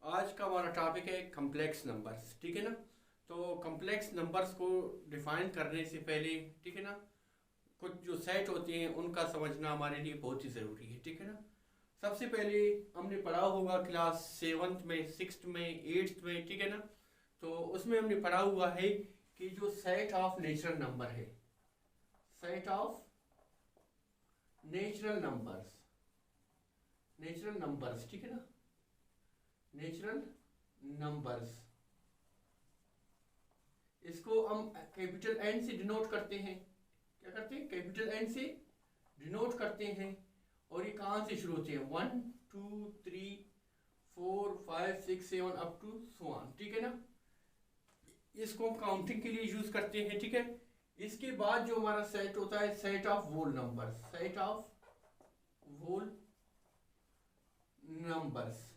आज का हमारा टॉपिक है कम्प्लेक्स नंबर्स। ठीक है ना। तो कम्प्लेक्स नंबर्स को डिफाइन करने से पहले, ठीक है ना, कुछ जो सेट होते हैं उनका समझना हमारे लिए बहुत ही ज़रूरी है। ठीक है ना। सबसे पहले हमने पढ़ा होगा क्लास 7th में, 6th में, 8th में, ठीक है ना। तो उसमें हमने पढ़ा हुआ है कि जो सेट ऑफ नेचुरल नंबर है, set of natural numbers, natural numbers, ठीक है ना, नेचुरल नंबर्स, इसको हम कैपिटल एन से डिनोट करते हैं। क्या करते हैं? कैपिटल एन से डिनोट करते हैं। और ये कहाँ से शुरू होते हैं? 1 2 3 4 5 6 7 अप टू सो ऑन। ठीक है ना। इसको हम काउंटिंग के लिए यूज करते हैं। ठीक है। इसके बाद जो हमारा सेट होता है, set of whole numbers, set of whole numbers.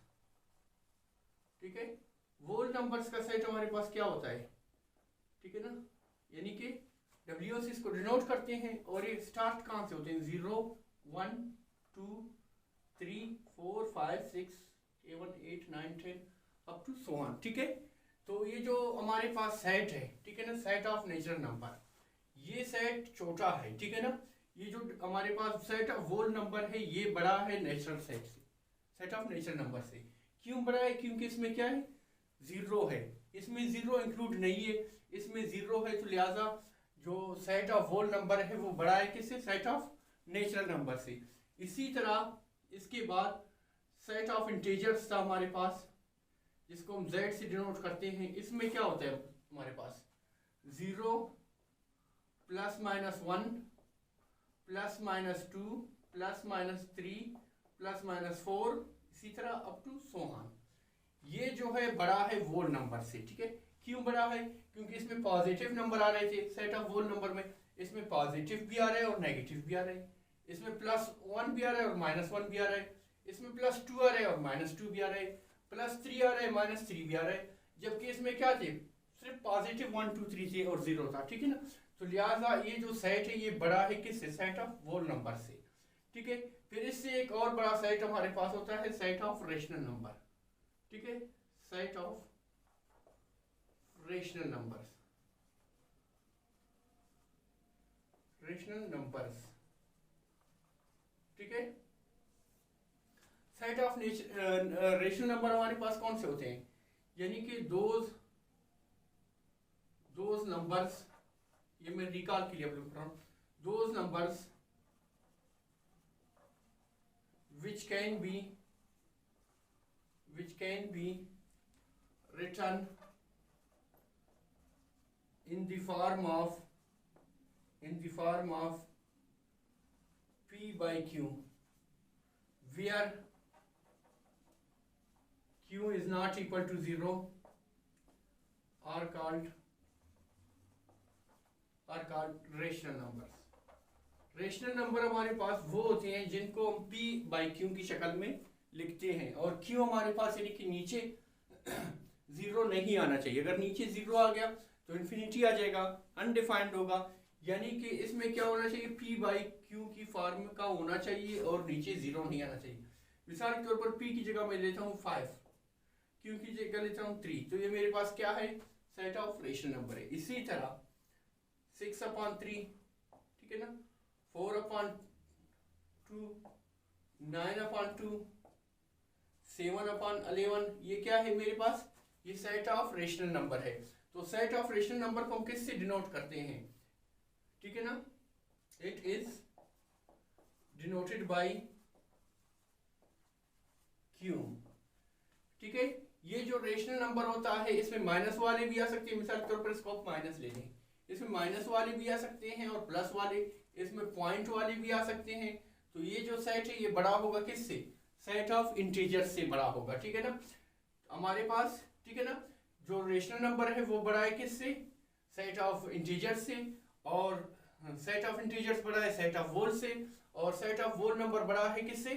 ठीक है। होल नंबर्स का सेट हमारे पास क्या होता है? ठीक है ना। यानी कि डब्ल्यू से इसको डिनोट करते हैं। और ये स्टार्ट कहाँ से होते हैं? 0 1 2 3 4 5 6 7 8 9 10 अप टू सो ऑन। ठीक है। तो ये जो हमारे पास सेट है, ठीक है ना, सेट ऑफ नेचुरल नंबर, ये सेट छोटा है। ठीक है ना। ये जो हमारे पास सेट ऑफ होल नंबर है, ये बड़ा है नेचुरल सेट से, सेट ऑफ नेचुरल नंबर से। क्यों बड़ा है? क्योंकि इसमें क्या है? जीरो है। इसमें जीरो इंक्लूड नहीं है, इसमें जीरो है, तो लिहाजा जो सेट ऑफ होल नंबर है वो बड़ा है किससे? सेट ऑफ नेचुरल नंबर से। इसी तरह इसके बाद सेट ऑफ इंटीजर्स था हमारे पास, जिसको हम z से डिनोट करते हैं। इसमें क्या होता है हमारे पास? 0 plus minus 1 plus minus 2 plus minus 3 plus minus 4, इसी तरह अप टू सो ऑन। ये जो है बड़ा है होल नंबर से। ठीक है। क्यों बड़ा है? क्योंकि इसमें पॉजिटिव नंबर आ रहे थे सेट ऑफ होल नंबर में। इसमें पॉजिटिव भी आ रहे हैं और नेगेटिव भी आ रहे हैं। इसमें +1 भी आ रहा है और -1 भी आ रहा है। इसमें +2 आ रहा है और -2 भी आ रहा है। +3 आ रहा है, -3 भी आ रहा है। जबकि इसमें क्या थे? सिर्फ पॉजिटिव 1 2 3 थे और 0 था। ठीक है ना। तो लिहाजा ये जो सेट है ये बड़ा है किससे? सेट ऑफ होल नंबर से। ठीक है। फिर इससे एक और बड़ा सेट हमारे पास होता है, सेट ऑफ रेशनल नंबर। ठीक है। Set of rational numbers, rational numbers. ठीक है। सेट ऑफ रेशनल नंबर हमारे पास कौन से होते हैं? यानी कि दोज नंबर्स, ये मैं रिकॉल के लिए अपलोड कर रहा हूं, those numbers which can be written in the form of p by q, where q is not equal to 0, are called rational numbers. Rational number हमारे पास वो होते हैं जिनको हम p बाई q की शक्ल में लिखते हैं। और q हमारे पास यानी कि नीचे जीरो नहीं आना चाहिए। अगर नीचे जीरो आ गया तो इन्फिनिटी आ जाएगा, अनडिफाइंड होगा। यानी कि इसमें क्या होना चाहिए? p बाई q की फॉर्म का होना चाहिए और नीचे जीरो नहीं आना चाहिए। मिसाल के तौर पर p की जगह मैं लेता हूँ 5, q की जगह लेता हूँ 3, तो ये मेरे पास क्या है? सेट ऑफ रेशनल नंबर है। इसी तरह 6/3, ठीक है ना, 4/2, 9/2, 7/11, ये क्या है मेरे पास? ये सेट ऑफ रेशनल नंबर है। तो सेट ऑफ रेशनल नंबर को हम किससे डिनोट करते हैं? ठीक है ना, it is denoted by Q. ठीक है। ये जो रेशनल नंबर होता है इसमें माइनस वाले भी आ सकते हैं। मिसाल के तौर पर इसको आप माइनस ले लें, इसमें माइनस वाले भी आ सकते हैं और प्लस वाले, इसमें पॉइंट वाले भी आ सकते हैं। तो ये जो सेट है ये बड़ा होगा किससे? सेट ऑफ इंटीजर से बड़ा होगा। ठीक है ना हमारे पास। ठीक है ना। जो रेशनल नंबर है वो बड़ा है किससे? सेट ऑफ इंटीजर से। और सेट ऑफ इंटीजर्स बड़ा है सेट ऑफ होल से। और सेट ऑफ होल नंबर बड़ा है किससे?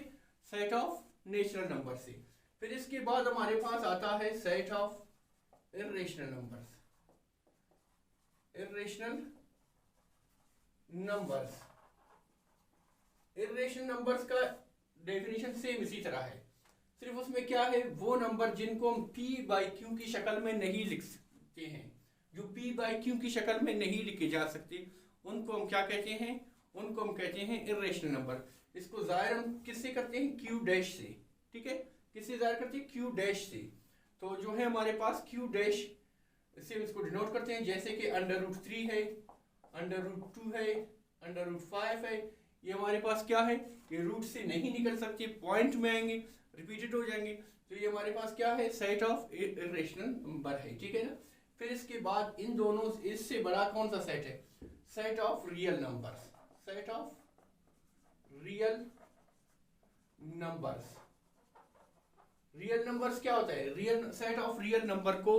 सेट ऑफ नेचुरल नंबर से। फिर इसके बाद हमारे पास आता है set of irrational numbers, irrational numbers. Irrational numbers का डेफिनेशन सेम इसी तरह है। सिर्फ उसमें क्या है, वो नंबर जिनको हम p बाई क्यू की शक्ल में नहीं लिख सकते हैं, जो p बाई क्यू की शक्ल में नहीं लिखे जा सकते, उनको हम क्या कहते हैं, उनको हम कहते हैं इर्रेशनल नंबर। इसको जाहिर हम किससे करते हैं, q डैश से, ठीक है, किससे जाहिर करते हैं, q डैश से। तो जो है हमारे पास q डैश से इसको डिनोट करते हैं, जैसे कि √3 है, √2 है, √5 है, ये हमारे पास क्या है, ये रूट से नहीं निकल सकते, पॉइंट में आएंगे, रिपीटेड हो जाएंगे, तो ये हमारे पास क्या है, सेट ऑफ इर्रेशनल नंबर है, ठीक है ना। फिर इसके बाद इन दोनों, इससे बड़ा कौन सा सेट है, set of real numbers, set of real numbers. Real numbers क्या होता है, real set of real number को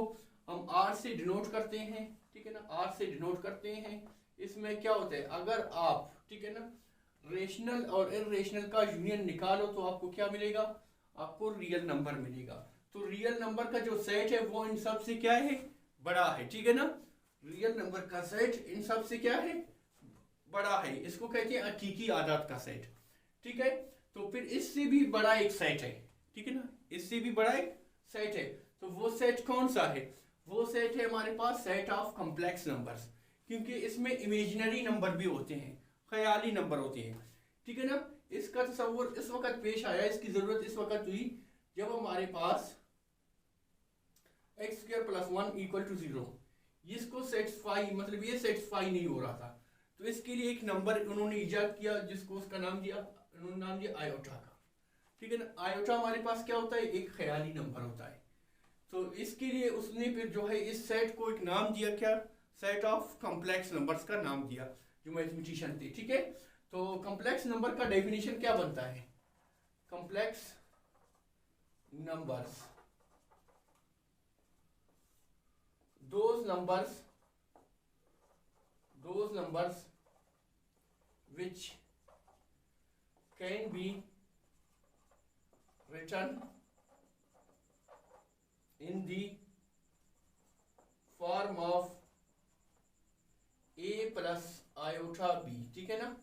हम r से डिनोट करते हैं, ठीक है ना, r से डिनोट करते हैं। इसमें क्या होता है, अगर आप, ठीक है ना, रेशनल और इर्रेशनल का यूनियन निकालो तो आपको क्या मिलेगा, आपको रियल नंबर मिलेगा। तो रियल नंबर का जो सेट है वो इन सब से क्या है, बड़ा है, ठीक है ना, रियल नंबर का सेट इन सब से क्या है, बड़ा है, इसको कहते हैं हकीकी आदाद का सेट, ठीक है। तो फिर इससे भी बड़ा एक सेट है, ठीक है ना, इससे भी बड़ा एक सेट है, तो वो सेट कौन सा है, वो सेट है हमारे पास सेट ऑफ कॉम्प्लेक्स नंबर्स, क्योंकि इसमें इमेजिनरी नंबर भी होते हैं, ख्याली नंबर होते हैं, ठीक है ना। इसका तस्वुर इस वक्त पेश आया, इसकी जरूरत इस वक्त हुई जब हमारे पास x² + 1 = 0, इसको सेटिस्फाई, मतलब ये सेटिस्फाई नहीं हो रहा था, तो इसके लिए एक नंबर उन्होंने इजाद किया, जिसको उसका नाम दिया, उन्होंने नाम दिया आयोटा का, ठीक है ना। आयोटा हमारे पास क्या होता है, एक ख्याली नंबर होता है, तो इसके लिए उसने फिर जो है इस सेट को एक नाम दिया, क्या, सेट ऑफ कॉम्प्लेक्स नंबर्स का नाम दिया, जो मैथमेटिशियन थे, ठीक है। तो कॉम्प्लेक्स नंबर का डेफिनेशन क्या बनता है, complex numbers, those numbers which can be written in the form of a plus iota b, ठीक है ना।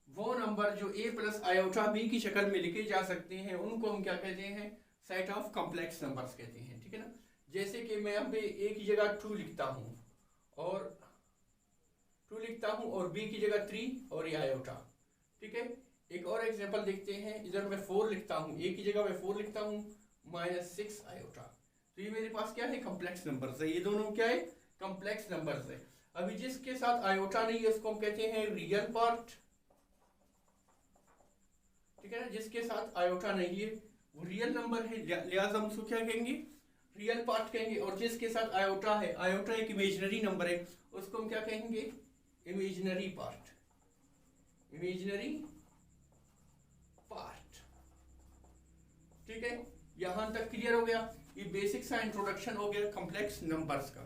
वो नंबर जो a plus iota b की शक्ल में लिखे जा सकते हैं, उनको हम क्या कहते हैं, सेट ऑफ कॉम्प्लेक्स नंबर्स कहते हैं, ठीक है ना। जैसे कि मैं यहाँ पे a की जगह 2 लिखता हूँ और 2 लिखता हूँ और b की जगह 3 और ये आयोटा, ठीक है। एक और एग्जांपल देखते हैं, इधर मैं 4 लिखता हूँ, a की जगह मैं 4 लिखता हूँ -6 आयोटा, तो ये मेरे पास क्या है, कॉम्प्लेक्स नंबर्स है, ये दोनों क्या है, कॉम्प्लेक्स नंबर्स है। अभी जिसके साथ आयोटा नहीं है उसको हम कहते हैं रियल पार्ट, ठीक है ना, जिसके साथ आयोटा नहीं है वो रियल नंबर है, लिहाजा हम उसको क्या कहेंगे, रियल पार्ट कहेंगे। और जिसके साथ आयोटा है, आयोटा एक इमेजिनरी नंबर है, उसको हम क्या कहेंगे, इमेजिनरी पार्ट, इमेजिनरी पार्ट, ठीक है। यहां तक क्लियर हो गया, ये बेसिक सा इंट्रोडक्शन हो गया कॉम्प्लेक्स नंबर्स का।